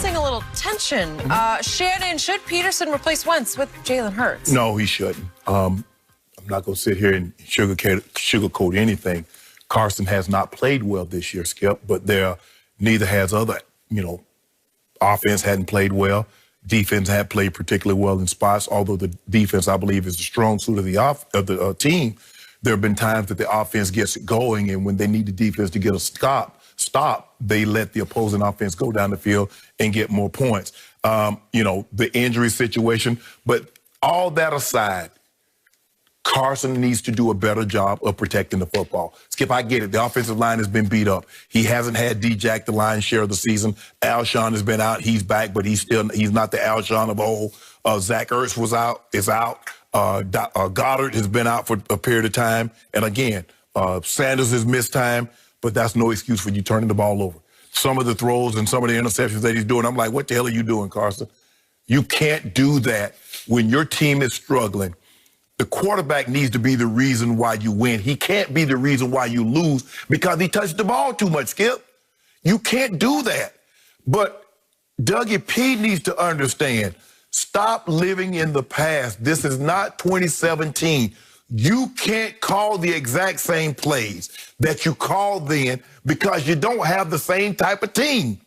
sensing a little tension. Shannon, should Pederson replace Wentz with Jalen Hurts? No, he shouldn't. I'm not going to sit here and sugarcoat anything. Carson has not played well this year, Skip, but neither has other, offense hadn't played well. Defense had played particularly well in spots, although the defense, I believe, is the strong suit of the team. There have been times that the offense gets it going, and when they need the defense to get a stop, they let the opposing offense go down the field and get more points. The injury situation, but all that aside, Carson needs to do a better job of protecting the football. Skip, I get it. The offensive line has been beat up. He hasn't had D-Jack the lion's share of the season. Alshon has been out. He's back, but he's not the Alshon of old. Zach Ertz is out. Goddard has been out for a period of time. And again, Sanders has missed time, but that's no excuse for you turning the ball over. Some of the throws and some of the interceptions that he's doing, I'm like, what the hell are you doing, Carson? You can't do that when your team is struggling. The quarterback needs to be the reason why you win. He can't be the reason why you lose because he touched the ball too much, Skip. You can't do that. But Dougie P needs to understand, stop living in the past. This is not 2017. You can't call the exact same plays that you called then because you don't have the same type of team.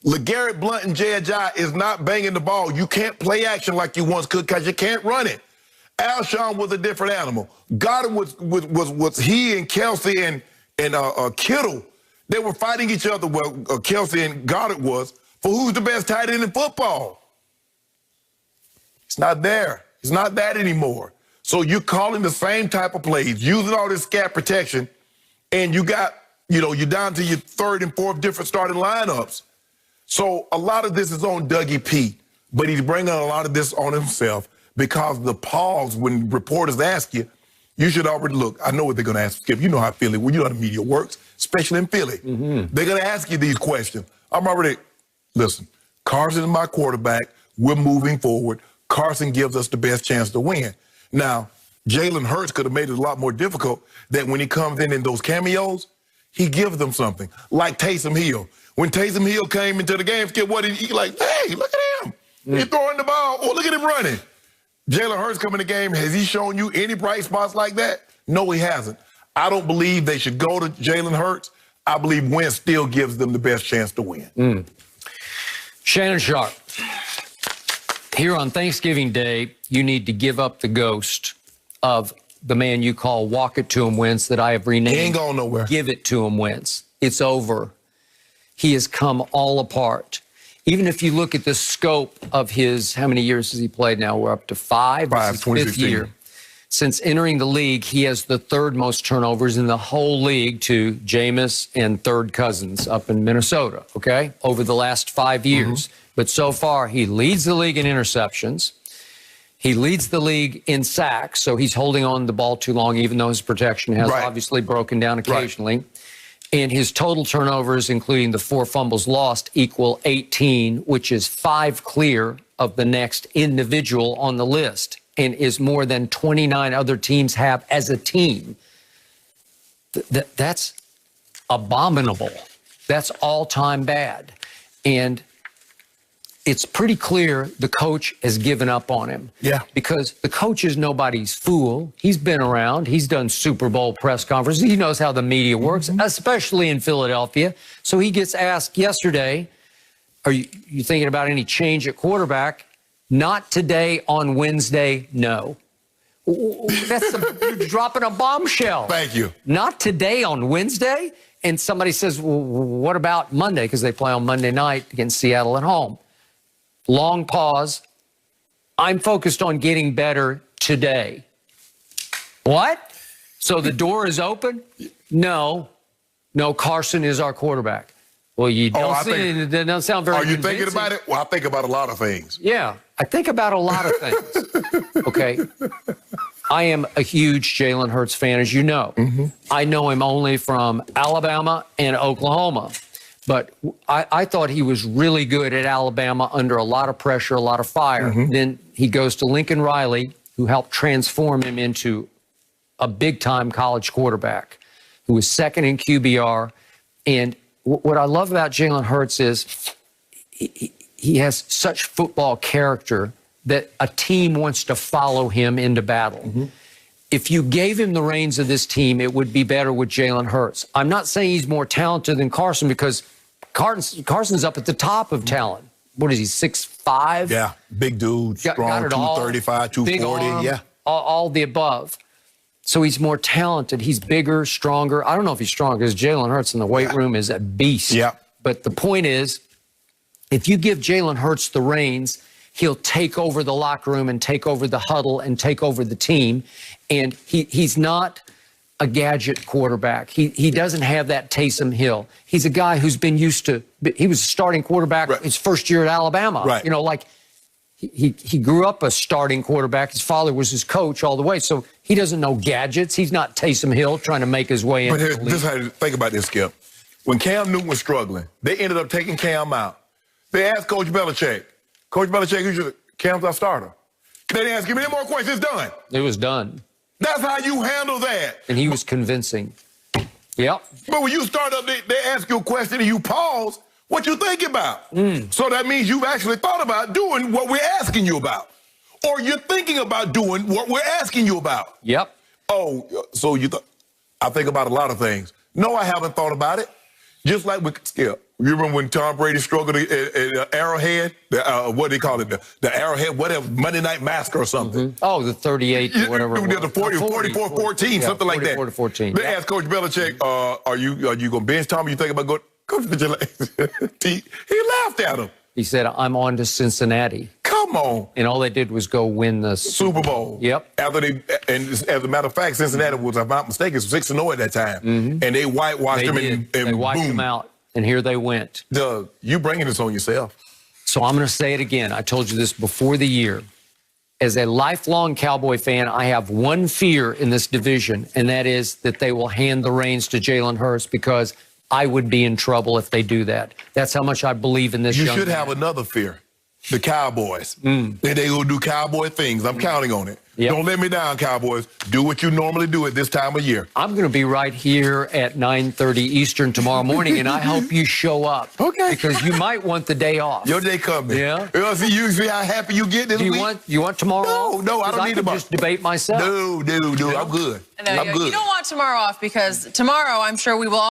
LeGarrette Blount and J.J. is not banging the ball. You can't play action like you once could because you can't run it. Alshon was a different animal. Goddard was he and Kelsey and Kittle. They were fighting each other. Well, Kelsey and Goddard was for who's the best tight end in football. It's not there. It's not that anymore. So you're calling the same type of plays, using all this scat protection, and you got, you're down to your third and fourth different starting lineups. So a lot of this is on Dougie P, but he's bringing a lot of this on himself. Because the pause, when reporters ask you, you should already look. I know what they're going to ask. Skip, you know how Philly, you know how the media works, especially in Philly. Mm-hmm. They're going to ask you these questions. Listen, Carson is my quarterback. We're moving forward. Carson gives us the best chance to win. Now, Jalen Hurts could have made it a lot more difficult that when he comes in those cameos, he gives them something. Like Taysom Hill. When Taysom Hill came into the game, Skip, what he like, hey, look at him. He's throwing the ball. Oh, look at him running. Jalen Hurts coming in the game, has he shown you any bright spots like that? No, he hasn't. I don't believe they should go to Jalen Hurts. I believe Wentz still gives them the best chance to win. Shannon Sharp, here on Thanksgiving Day, you need to give up the ghost of the man you call Walk It To Him Wentz that I have renamed. He ain't going nowhere. Give It To Him Wentz. It's over. He has come all apart. Even if you look at the scope of his, how many years has he played now? We're up to five. This is his fifth year. Since entering the league, he has the third most turnovers in the whole league to Jameis and third cousins up in Minnesota, okay, over the last 5 years. Mm-hmm. But so far, he leads the league in interceptions. He leads the league in sacks, so he's holding on to the ball too long, even though his protection has obviously broken down occasionally. Right. And his total turnovers, including the 4 fumbles lost, equal 18, which is 5 clear of the next individual on the list and is more than 29 other teams have as a team. That's abominable. That's all-time bad. And it's pretty clear the coach has given up on him. Yeah. Because the coach is nobody's fool. He's been around. He's done Super Bowl press conferences. He knows how the media works, especially in Philadelphia. So he gets asked yesterday, are you thinking about any change at quarterback? Not today, on Wednesday, no. You're dropping a bombshell. Thank you. Not today, on Wednesday? And somebody says, well, what about Monday? Because they play on Monday night against Seattle at home. Long pause. I'm focused on getting better today. What? So the door is open? No. No, Carson is our quarterback. Well, you don't it doesn't sound very convincing. Are you thinking about it? Well, I think about a lot of things. Yeah, I think about a lot of things. Okay. I am a huge Jalen Hurts fan, as you know. Mm-hmm. I know him only from Alabama and Oklahoma. But I thought he was really good at Alabama under a lot of pressure, a lot of fire. Mm-hmm. Then he goes to Lincoln Riley, who helped transform him into a big-time college quarterback, who was second in QBR. And what I love about Jalen Hurts is he has such football character that a team wants to follow him into battle. Mm-hmm. If you gave him the reins of this team, it would be better with Jalen Hurts. I'm not saying he's more talented than Carson, because Carson's up at the top of talent. What is he, 6'5"? Yeah, big dude, strong, 235, 240, arm, yeah. All the above. So he's more talented. He's bigger, stronger. I don't know if he's strong, because Jalen Hurts in the weight room is a beast. Yeah. But the point is, if you give Jalen Hurts the reins, he'll take over the locker room and take over the huddle and take over the team. And he's not a gadget quarterback. He doesn't have that Taysom Hill. He's a guy who's been used to, he was a starting quarterback his first year at Alabama. Right. You know, like he grew up a starting quarterback. His father was his coach all the way. So he doesn't know gadgets. He's not Taysom Hill trying to make his way in. But this is how to think about this, Skip. When Cam Newton was struggling, they ended up taking Cam out. They asked Coach Belichick, Cam's our starter. They didn't ask him any more questions. It's done. It was done. That's how you handle that. And he was convincing. Yep. But when you start up, they ask you a question and you pause. What you think about? So that means you've actually thought about doing what we're asking you about. Or you're thinking about doing what we're asking you about. Yep. Oh, so I think about a lot of things. No, I haven't thought about it. Just like with Skip. You remember when Tom Brady struggled at Arrowhead? What do they call it? The Arrowhead, whatever, Monday Night Massacre or something. Oh, the 38 or whatever. The 44-14, something like that. 44-14. They asked Coach Belichick, are you going to bench Tom? You think about going? Coach Belichick, he laughed at him. He said, I'm on to Cincinnati. Come on. And all they did was go win the Super Bowl. Yep. And as a matter of fact, Cincinnati was, if I'm not mistaken, 6-0 at that time. And they whitewashed them and they wiped them out. And here they went. Doug, you bringing this on yourself. So I'm going to say it again. I told you this before the year. As a lifelong Cowboy fan, I have one fear in this division, and that is that they will hand the reins to Jalen Hurts, because I would be in trouble if they do that. That's how much I believe in this young man. You should have another fear. The Cowboys. They go do Cowboy things. I'm counting on it. Yep. Don't let me down, Cowboys. Do what you normally do at this time of year. I'm going to be right here at 9:30 Eastern tomorrow morning, and I hope you show up. Okay. Because you might want the day off. Your day coming. Yeah. You see how happy you get this week? You want tomorrow off? No, I don't need tomorrow. Just debate myself. No, I'm good. No, I'm good. You don't want tomorrow off, because tomorrow I'm sure we will all